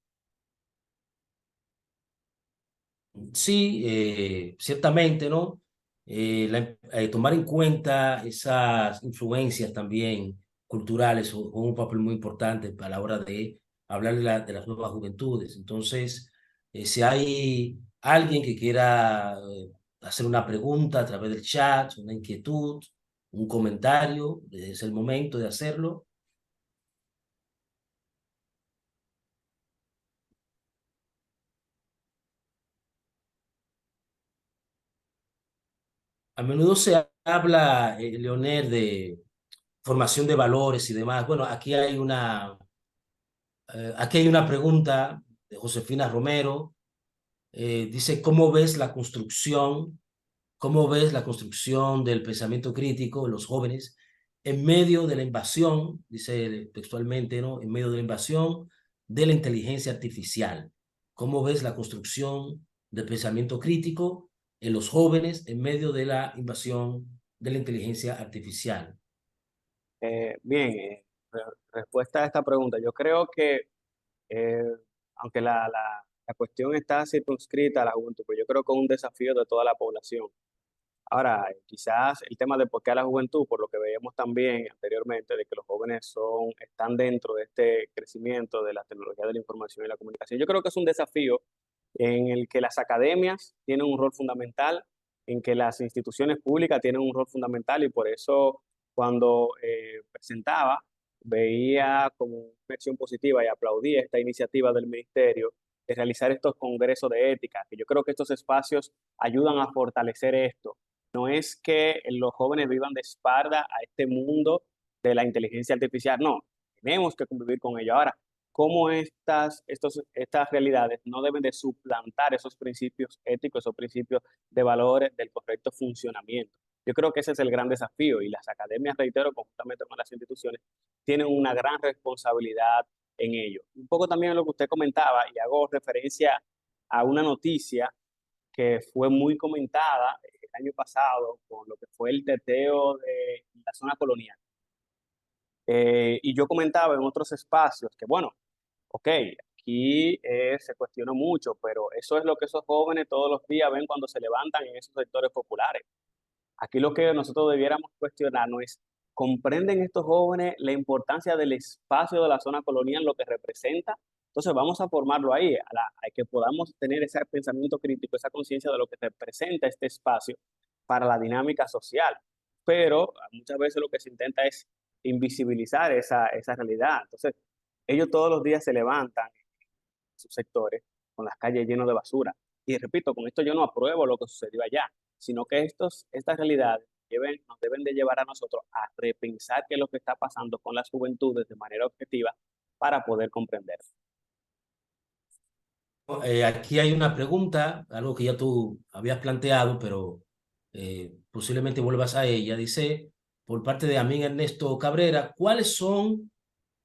Sí, ciertamente, ¿no? Tomar en cuenta esas influencias también culturales juegan un papel muy importante a la hora de hablar de las nuevas juventudes. Entonces, si hay alguien que quiera hacer una pregunta a través del chat, una inquietud, un comentario, es el momento de hacerlo. A menudo se habla, Leonel, de formación de valores y demás. Bueno, aquí hay una pregunta de Josefina Romero. Dice, cómo ves la construcción del pensamiento crítico en los jóvenes en medio de la invasión, dice textualmente, ¿no? En medio de la invasión de la inteligencia artificial? ¿Cómo ves la construcción del pensamiento crítico en los jóvenes en medio de la invasión de la inteligencia artificial? Bien, respuesta a esta pregunta. Yo creo que, eh, aunque la cuestión está circunscrita a la juventud, pues yo creo que es un desafío de toda la población. Ahora, quizás el tema de por qué a la juventud, por lo que veíamos también anteriormente, de que los jóvenes están dentro de este crecimiento de la tecnología de la información y la comunicación. Yo creo que es un desafío en el que las academias tienen un rol fundamental, en que las instituciones públicas tienen un rol fundamental y por eso cuando presentaba, veía como una acción positiva y aplaudía esta iniciativa del ministerio de realizar estos congresos de ética, que yo creo que estos espacios ayudan a fortalecer esto. No es que los jóvenes vivan de espalda a este mundo de la inteligencia artificial, no, tenemos que convivir con ello. Ahora, cómo estas realidades no deben de suplantar esos principios éticos, esos principios de valores del correcto funcionamiento. Yo creo que ese es el gran desafío y las academias, reitero, conjuntamente con las instituciones, tienen una gran responsabilidad en ello. Un poco también lo que usted comentaba, y hago referencia a una noticia que fue muy comentada el año pasado con lo que fue el teteo de la zona colonial. Y yo comentaba en otros espacios que, bueno, ok, aquí se cuestionó mucho, pero eso es lo que esos jóvenes todos los días ven cuando se levantan en esos sectores populares. Aquí lo que nosotros debiéramos cuestionarnos es, ¿comprenden estos jóvenes la importancia del espacio de la zona colonial, lo que representa? Entonces vamos a formarlo ahí, a que podamos tener ese pensamiento crítico, esa conciencia de lo que representa este espacio para la dinámica social. Pero muchas veces lo que se intenta es invisibilizar esa realidad. Entonces, ellos todos los días se levantan en sus sectores con las calles llenas de basura. Y repito, con esto yo no apruebo lo que sucedió allá, sino que estas realidades nos deben de llevar a nosotros a repensar qué es lo que está pasando con las juventudes de manera objetiva para poder comprender. Aquí hay una pregunta, algo que ya tú habías planteado, pero posiblemente vuelvas a ella. Dice, por parte de Amin Ernesto Cabrera, ¿cuáles son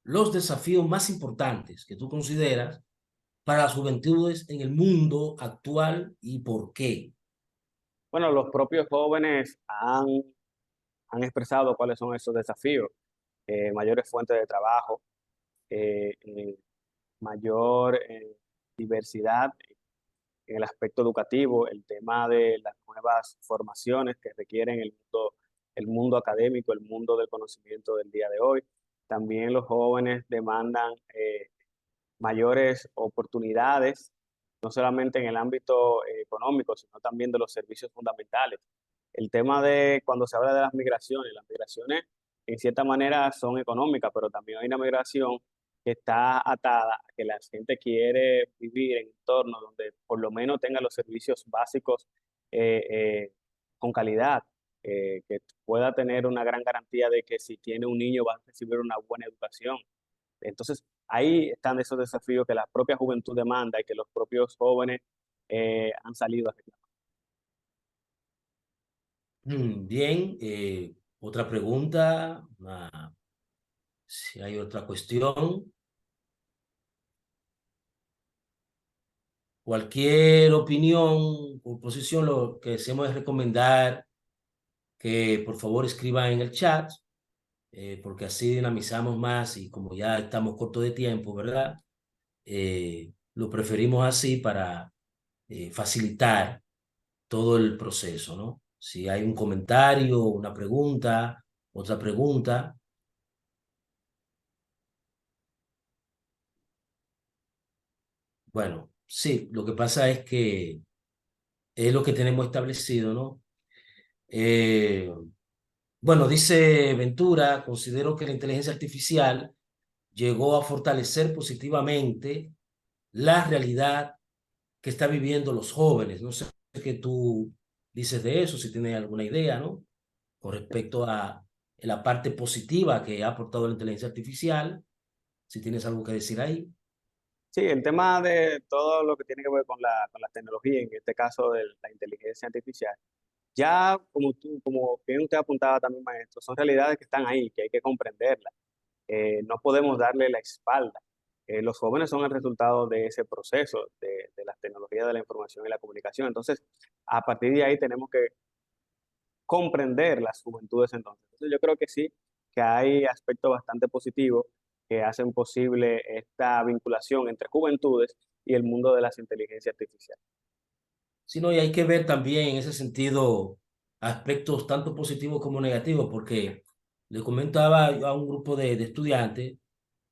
los desafíos más importantes que tú consideras para las juventudes en el mundo actual y por qué? Bueno, los propios jóvenes han expresado cuáles son esos desafíos. Mayores fuentes de trabajo, mayor diversidad en el aspecto educativo, el tema de las nuevas formaciones que requieren el mundo académico, el mundo del conocimiento del día de hoy. También los jóvenes demandan mayores oportunidades, no solamente en el ámbito económico, sino también de los servicios fundamentales. El tema de cuando se habla de las migraciones en cierta manera son económicas, pero también hay una migración que está atada a que la gente quiere vivir en entornos donde por lo menos tenga los servicios básicos eh, eh, con calidad, que pueda tener una gran garantía de que si tiene un niño va a recibir una buena educación. Entonces, ahí están esos desafíos que la propia juventud demanda y que los propios jóvenes han salido a reclamar. Bien, otra pregunta, si hay otra cuestión. Cualquier opinión o posición, lo que hacemos es recomendar que por favor escriban en el chat, porque así dinamizamos más y como ya estamos cortos de tiempo, ¿verdad? Lo preferimos así para facilitar todo el proceso, ¿no? Si hay un comentario, una pregunta, otra pregunta. Bueno, sí, lo que pasa es que es lo que tenemos establecido, ¿no? Eh, bueno, dice Ventura, considero que la inteligencia artificial llegó a fortalecer positivamente la realidad que están viviendo los jóvenes. No sé qué tú dices de eso, si tienes alguna idea, ¿no? Con respecto a la parte positiva que ha aportado la inteligencia artificial, si tienes algo que decir ahí. Sí, el tema de todo lo que tiene que ver con la tecnología, en este caso de la inteligencia artificial, ya como bien usted apuntaba también, maestro, son realidades que están ahí, que hay que comprenderlas. No podemos darle la espalda. Los jóvenes son el resultado de ese proceso de las tecnologías de la información y la comunicación. Entonces, a partir de ahí tenemos que comprender las juventudes entonces. Entonces, yo creo que sí, que hay aspectos bastante positivos que hacen posible esta vinculación entre juventudes y el mundo de las inteligencias artificiales. Sino, y hay que ver también en ese sentido aspectos tanto positivos como negativos, porque le comentaba yo a un grupo de estudiantes,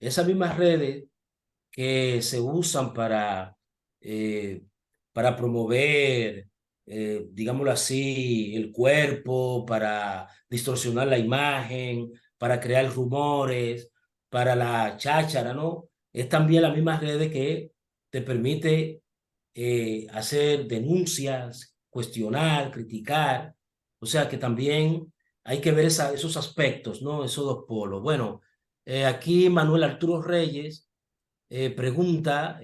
esas mismas redes que se usan eh, para promover, digámoslo así, el cuerpo, para distorsionar la imagen, para crear rumores, para la cháchara, ¿no? Es también las mismas redes que te permite hacer denuncias, cuestionar, criticar. O sea que también hay que ver esos aspectos, ¿no? Esos dos polos. Bueno, aquí Manuel Arturo Reyes pregunta,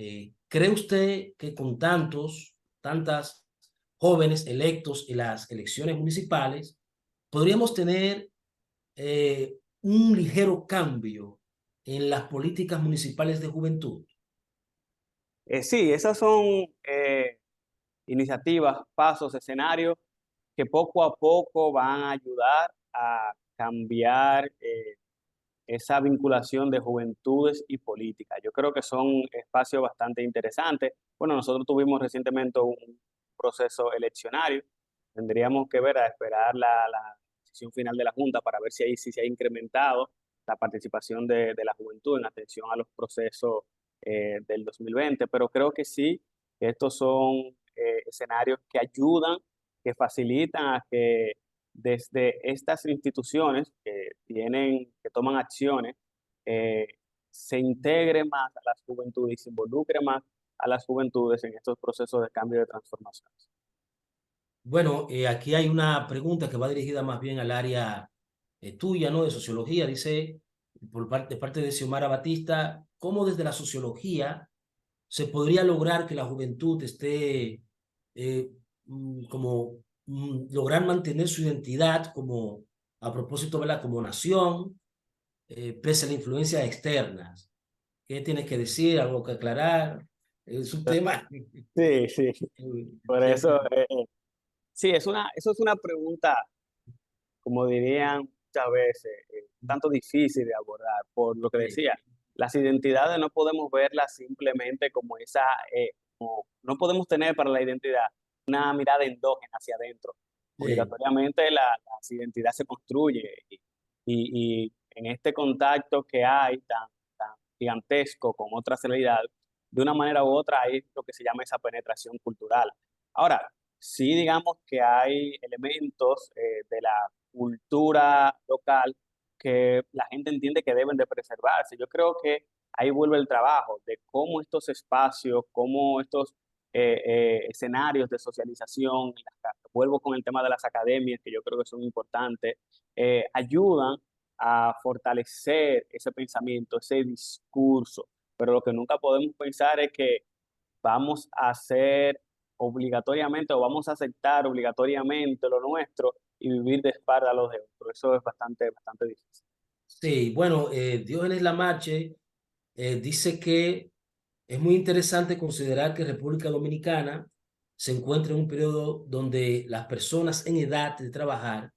¿cree usted que con tantas jóvenes electos en las elecciones municipales, podríamos tener un ligero cambio en las políticas municipales de juventud. Sí, esas son iniciativas, pasos, escenarios que poco a poco van a ayudar a cambiar esa vinculación de juventudes y política. Yo creo que son espacios bastante interesantes. Bueno, nosotros tuvimos recientemente un proceso eleccionario. Tendríamos que ver, a esperar la decisión final de la Junta para ver si ahí sí se ha incrementado la participación de la juventud en atención a los procesos del 2020, pero creo que sí, estos son escenarios que ayudan, que facilitan a que desde estas instituciones que toman acciones, eh, se integre más a las juventudes y se involucre más a las juventudes en estos procesos de cambio de transformación. Bueno, aquí hay una pregunta que va dirigida más bien al área tuya, ¿no? De sociología. Dice, de parte de Xiomara Batista, ¿cómo desde la sociología se podría lograr que la juventud esté eh, como lograr mantener su identidad como, a propósito, ¿verdad? Como nación, pese a las influencias externas? ¿Qué tienes que decir? ¿Algo que aclarar? Es un tema Sí, sí, por siempre. eso, sí, eso es una pregunta, como dirían muchas veces, tanto difícil de abordar, por lo que decía, las identidades no podemos verlas simplemente como esa, no podemos tener para la identidad una mirada endógena hacia adentro. Sí. Obligatoriamente las identidades se construyen y en este contacto que hay tan gigantesco con otra realidad, de una manera u otra hay lo que se llama esa penetración cultural. Ahora, sí digamos que hay elementos de la cultura local que la gente entiende que deben de preservarse. Yo creo que ahí vuelve el trabajo de cómo estos espacios, cómo estos escenarios de socialización, vuelvo con el tema de las academias, que yo creo que son importantes, ayudan a fortalecer ese pensamiento, ese discurso. Pero lo que nunca podemos pensar es que vamos a hacer obligatoriamente o vamos a aceptar obligatoriamente lo nuestro y vivir de espalda a los de otros. Eso es bastante difícil. Sí, bueno, Diógenes Lamarche dice que es muy interesante considerar que República Dominicana se encuentra en un periodo donde las personas en edad de trabajar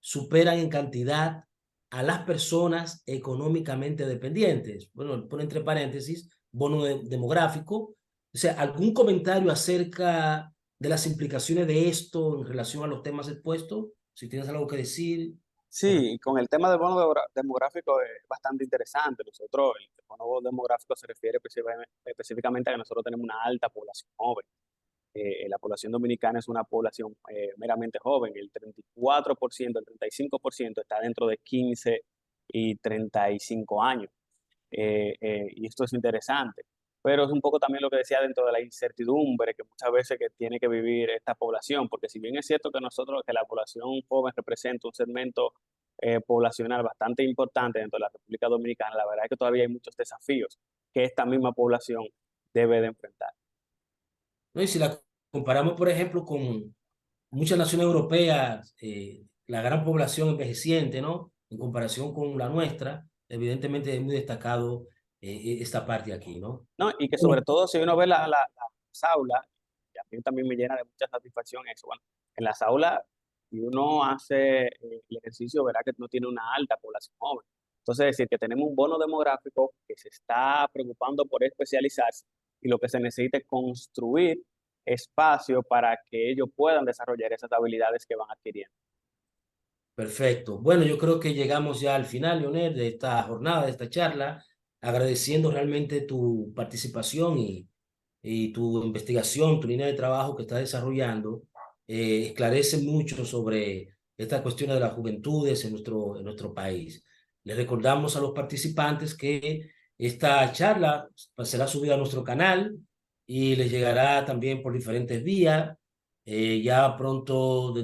superan en cantidad a las personas económicamente dependientes. Bueno, pone entre paréntesis, bono demográfico. O sea, ¿algún comentario acerca de las implicaciones de esto en relación a los temas expuestos? Si tienes algo que decir. Sí, y con el tema del bono demográfico es bastante interesante. Nosotros, el bono demográfico se refiere específicamente a que nosotros tenemos una alta población joven. La población dominicana es una población meramente joven. El 34%, el 35% está dentro de 15 y 35 años. Y esto es interesante. Pero es un poco también lo que decía dentro de la incertidumbre que muchas veces que tiene que vivir esta población, porque si bien es cierto que que la población joven representa un segmento poblacional bastante importante dentro de la República Dominicana, la verdad es que todavía hay muchos desafíos que esta misma población debe de enfrentar. ¿No? Y si la comparamos, por ejemplo, con muchas naciones europeas, la gran población envejeciente, ¿no? En comparación con la nuestra, evidentemente es muy destacado esta parte aquí, ¿no? ¿No? Y que sobre todo si uno ve las aulas, y a mí también me llena de mucha satisfacción eso, bueno, en las aulas, si uno hace el ejercicio, verá que no tiene una alta población joven. Entonces, es decir, que tenemos un bono demográfico que se está preocupando por especializarse y lo que se necesita es construir espacio para que ellos puedan desarrollar esas habilidades que van adquiriendo. Perfecto. Bueno, yo creo que llegamos ya al final, Leonel, de esta jornada, de esta charla, agradeciendo realmente tu participación y tu investigación, tu línea de trabajo que estás desarrollando. Esclarece mucho sobre estas cuestiones de las juventudes en nuestro país. Les recordamos a los participantes que esta charla será subida a nuestro canal y les llegará también por diferentes vías. Ya pronto,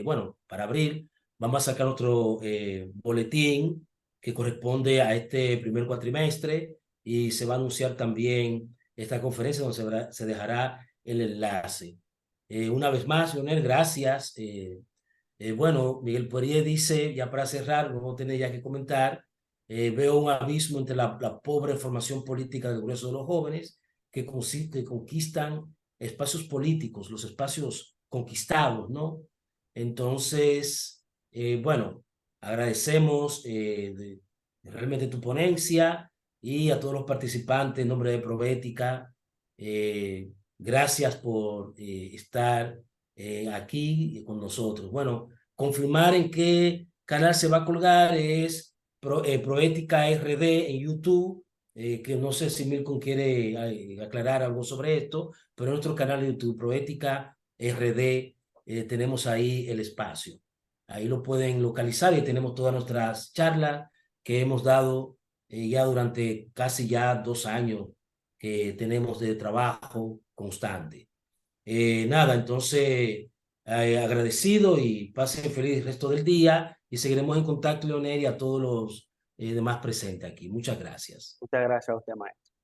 bueno, para abril, vamos a sacar otro boletín que corresponde a este primer cuatrimestre y se va a anunciar también esta conferencia donde se dejará el enlace. Una vez más, Leonel, gracias Bueno, Miguel Poirier dice, ya para cerrar, no tener ya que comentar, veo un abismo entre la pobre formación política del grueso de los jóvenes que conquistan espacios políticos, los espacios conquistados, ¿no? Entonces, bueno, agradecemos realmente tu ponencia y a todos los participantes en nombre de Provética. Gracias por estar aquí con nosotros. Bueno, confirmar en qué canal se va a colgar es Proética RD en YouTube, que no sé si Milton quiere aclarar algo sobre esto, pero en nuestro canal de YouTube, Proética RD, tenemos ahí el espacio. Ahí lo pueden localizar y tenemos todas nuestras charlas que hemos dado ya durante casi ya 2 años que tenemos de trabajo constante. Nada, entonces agradecido y pasen feliz resto del día y seguiremos en contacto, Leonel, y a todos los demás presentes aquí. Muchas gracias. Muchas gracias a usted, maestro.